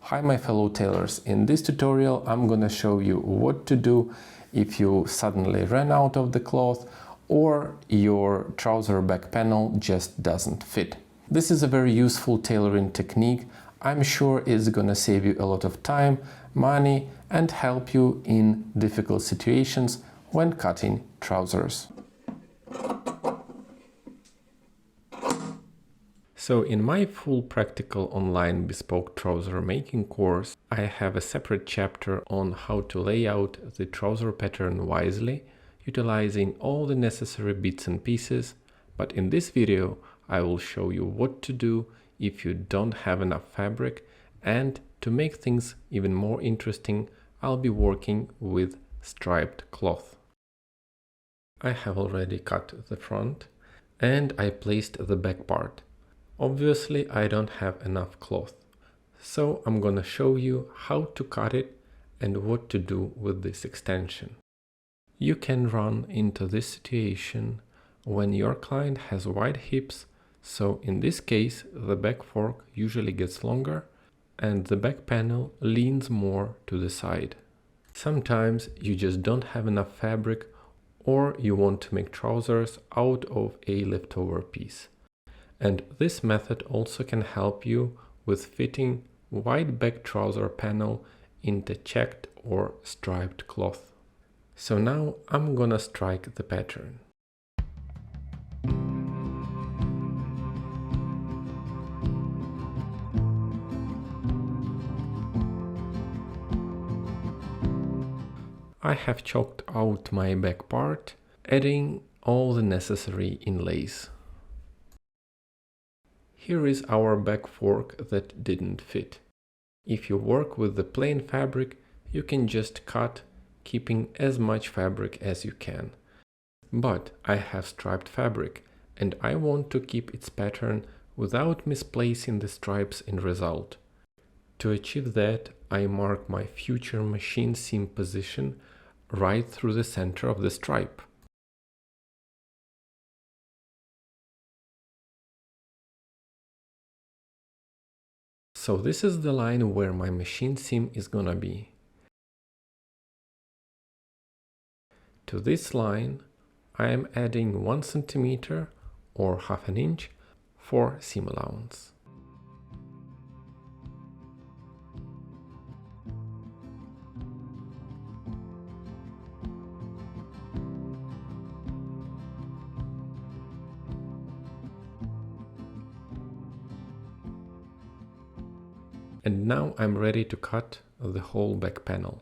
Hi my fellow tailors, in this tutorial I'm gonna show you what to do if you suddenly ran out of the cloth or your trouser back panel just doesn't fit. This is a very useful tailoring technique. I'm sure it's gonna save you a lot of time, money and help you in difficult situations when cutting trousers. So in my full Practical Online Bespoke Trouser making course, I have a separate chapter on how to lay out the trouser pattern wisely, utilizing all the necessary bits and pieces, but in this video I will show you what to do if you don't have enough fabric, and to make things even more interesting, I'll be working with striped cloth. I have already cut the front and I placed the back part. Obviously, I don't have enough cloth, so I'm gonna show you how to cut it and what to do with this extension. You can run into this situation when your client has wide hips, so in this case the back fork usually gets longer and the back panel leans more to the side. Sometimes you just don't have enough fabric or you want to make trousers out of a leftover piece. And this method also can help you with fitting wide back trouser panel into checked or striped cloth. So now I'm gonna strike the pattern. I have chalked out my back part, adding all the necessary inlays. Here is our back fork that didn't fit. If you work with the plain fabric, you can just cut, keeping as much fabric as you can. But I have striped fabric, and I want to keep its pattern without misplacing the stripes in result. To achieve that, I mark my future machine seam position right through the center of the stripe. So this is the line where my machine seam is gonna be. To this line, I am adding 1 centimeter or half an inch for seam allowance. And now I'm ready to cut the whole back panel.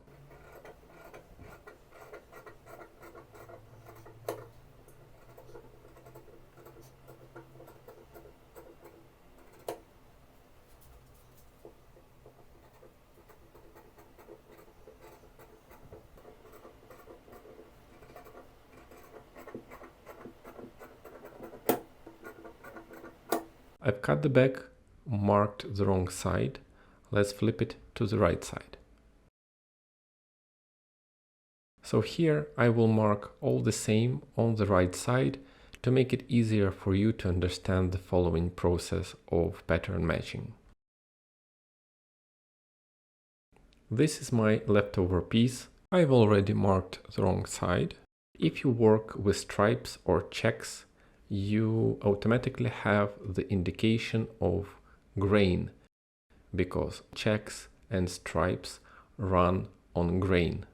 I've cut the back, marked the wrong side. Let's flip it to the right side. So here I will mark all the same on the right side to make it easier for you to understand the following process of pattern matching. This is my leftover piece. I've already marked the wrong side. If you work with stripes or checks, you automatically have the indication of grain, because checks and stripes run on grain.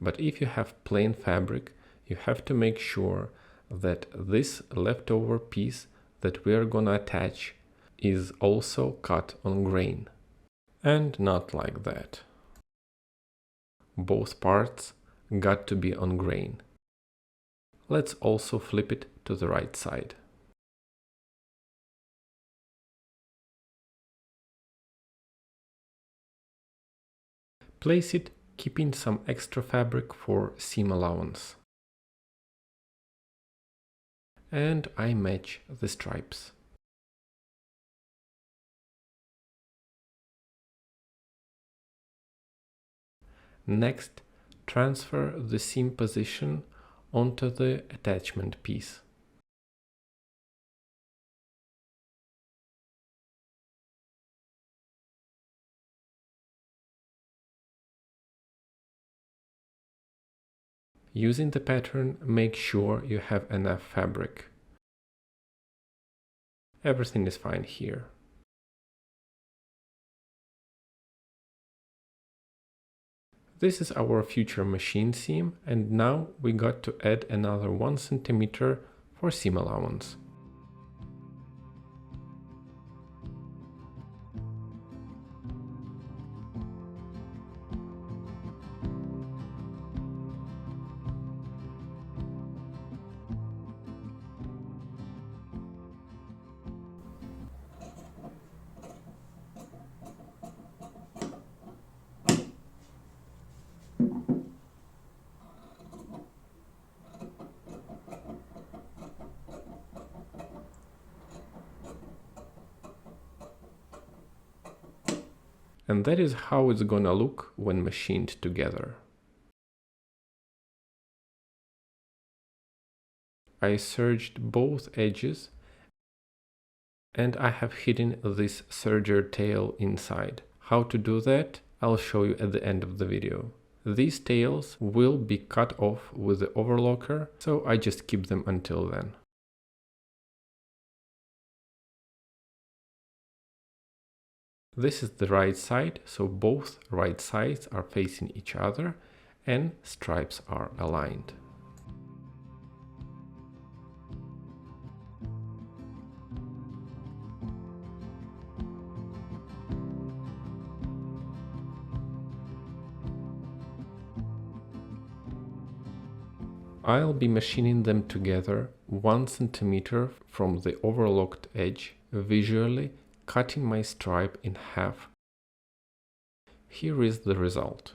But if you have plain fabric, you have to make sure that this leftover piece that we are gonna attach is also cut on grain. And not like that. Both parts got to be on grain. Let's also flip it to the right side. Place it, keeping some extra fabric for seam allowance. And I match the stripes. Next, transfer the seam position onto the attachment piece. Using the pattern, make sure you have enough fabric. Everything is fine here. This is our future machine seam, and now we got to add another 1 cm for seam allowance. And that is how it's gonna look when machined together. I serged both edges and I have hidden this serger tail inside. How to do that, I'll show you at the end of the video. These tails will be cut off with the overlocker, so I just keep them until then. This is the right side, so both right sides are facing each other and stripes are aligned. I'll be machining them together 1 cm from the overlocked edge, visually cutting my stripe in half. Here is the result.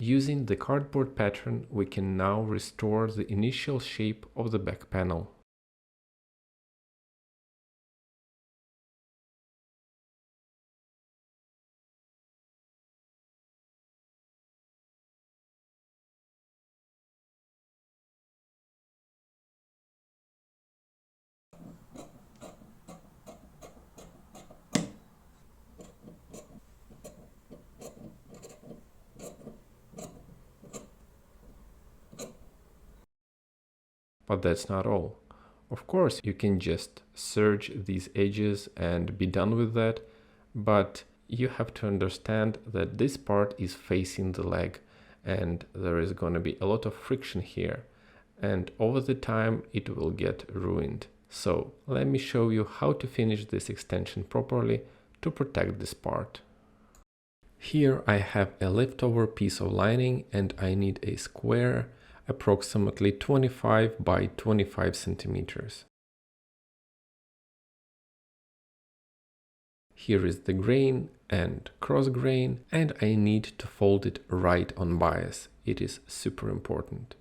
Using the cardboard pattern, we can now restore the initial shape of the back panel. But that's not all. Of course, you can just serge these edges and be done with that, but you have to understand that this part is facing the leg and there is going to be a lot of friction here, and over the time it will get ruined. So let me show you how to finish this extension properly to protect this part. Here I have a leftover piece of lining and I need a square approximately 25 by 25 centimeters. Here is the grain and cross grain, and I need to fold it right on bias. It is super important.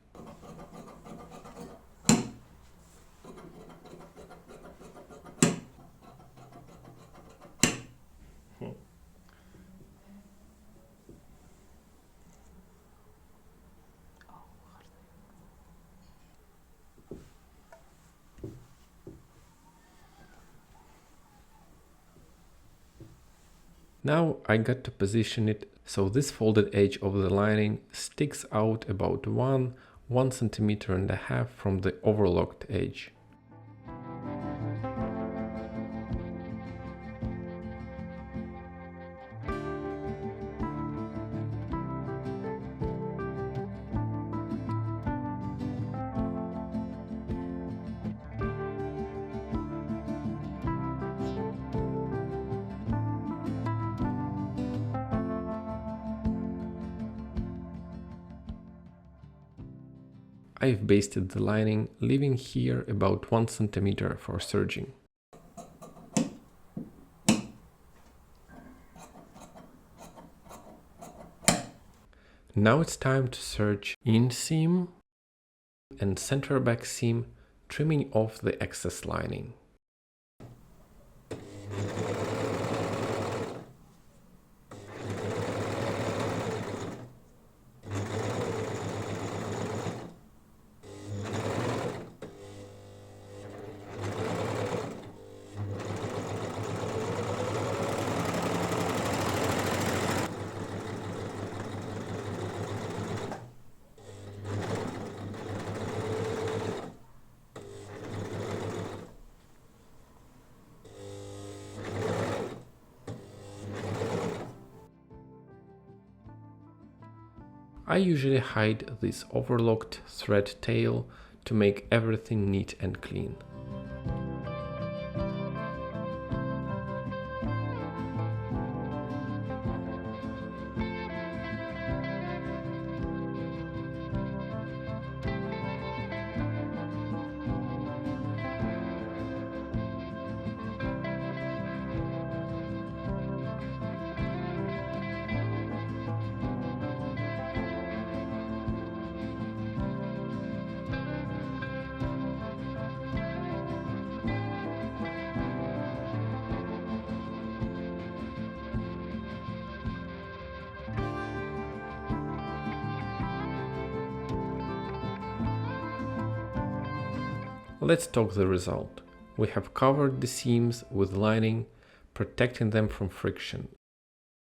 Now I got to position it so this folded edge of the lining sticks out about 1 centimeter and a half from the overlocked edge. I've basted the lining, leaving here about 1 centimeter for serging. Now it's time to serge inseam and center back seam, trimming off the excess lining. I usually hide this overlocked thread tail to make everything neat and clean. Let's talk the result. We have covered the seams with lining, protecting them from friction.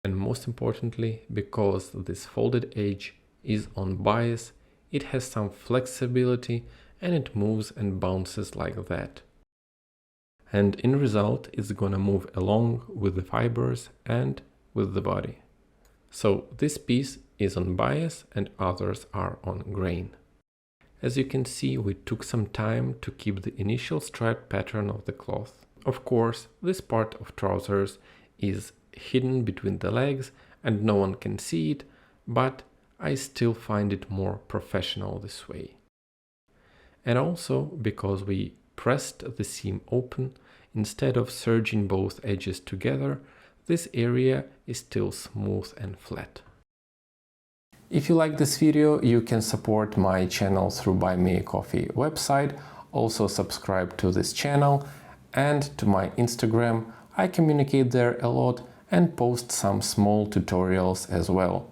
And most importantly, because this folded edge is on bias, it has some flexibility and it moves and bounces like that. And in result, it's gonna move along with the fibers and with the body. So this piece is on bias and others are on grain. As you can see, we took some time to keep the initial stripe pattern of the cloth. Of course, this part of trousers is hidden between the legs and no one can see it, but I still find it more professional this way. And also because we pressed the seam open, instead of serging both edges together, this area is still smooth and flat. If you like this video, you can support my channel through Buy Me a Coffee website. Also subscribe to this channel and to my Instagram. I communicate there a lot and post some small tutorials as well.